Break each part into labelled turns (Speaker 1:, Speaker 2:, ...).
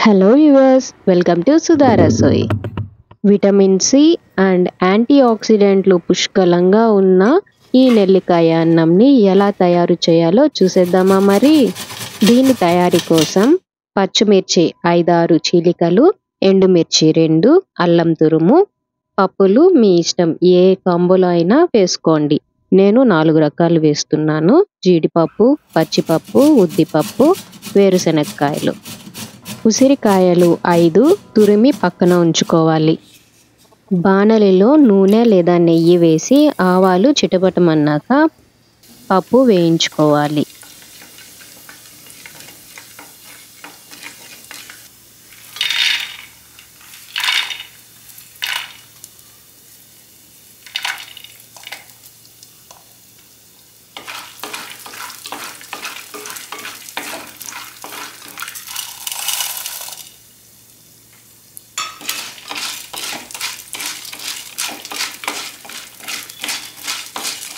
Speaker 1: Hello viewers, welcome to Sudha Rasoi. Vitamin C and యాంటీ ఆక్సిడెంట్లు పుష్కలంగా ఉన్న ఈ నెల్లికాయ అన్నంని ఎలా తయారు చేయాలో చూసేద్దామా మరి. దీని తయారీ కోసం పచ్చిమిర్చి 5-6 చీలికలు, ఎండుమిర్చి 2, అల్లం తురుము, పప్పులు మీ ఇష్టం, ఏ కాంబోలో అయినా వేసుకోండి. నేను 4 రకాలు వేస్తున్నాను: జీడిపప్పు, పచ్చిపప్పు, ఉద్దిపప్పు, వేరుశనగకాయలు. ఉసిరికాయలు 5 తురిమి పక్కన ఉంచుకోవాలి. బాణలిలో నూనె లేదా నెయ్యి వేసి ఆవాలు చిటపటమన్నాక పప్పు వేయించుకోవాలి.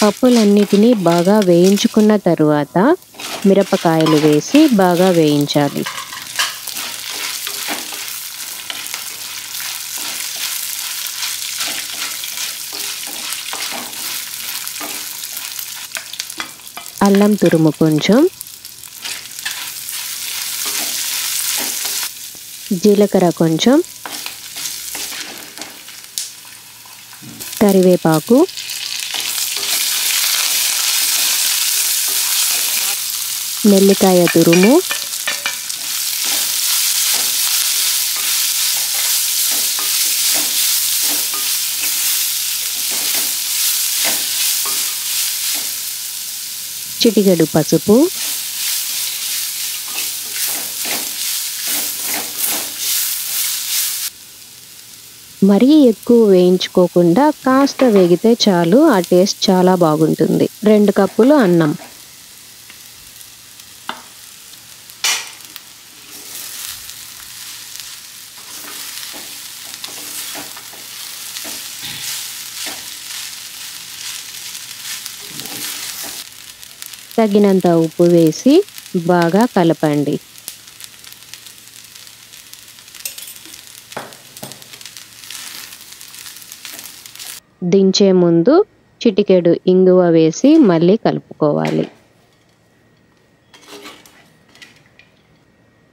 Speaker 1: పప్పులన్నిటినీ బాగా వేయించుకున్న తరువాత మిరపకాయలు వేసి బాగా వేయించాలి. అల్లం తురుము కొంచెం, జీలకర్ర కొంచెం, కరివేపాకు, నెల్లికాయ తురుము, చిటికెడు పసుపు, మరీ ఎక్కువ వేయించుకోకుండా కాస్త వేగితే చాలు, ఆ టేస్ట్ చాలా బాగుంటుంది. 2 కప్పులు అన్నం. తగినంత ఉప్పు వేసి బాగా కలపండి. దించే ముందు చిటికెడు ఇంగువ వేసి మళ్ళీ కలుపుకోవాలి.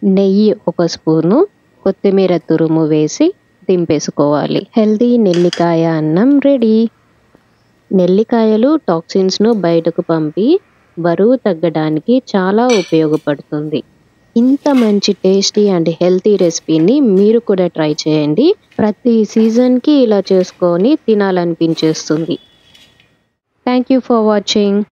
Speaker 1: నెయ్యి 1 స్పూను, కొత్తిమీర తురుము వేసి దింపేసుకోవాలి. హెల్తీ నెల్లికాయ అన్నం రెడీ. నెల్లికాయలు టాక్సిన్స్ను బయటకు పంపి బరువు తగ్గడానికి చాలా ఉపయోగపడుతుంది. ఇంత మంచి టేస్టీ అండ్ హెల్తీ రెసిపీని మీరు కూడా ట్రై చేయండి. ప్రతి సీజన్కి ఇలా చేసుకొని తినాలనిపించేస్తుంది. Thank you for watching.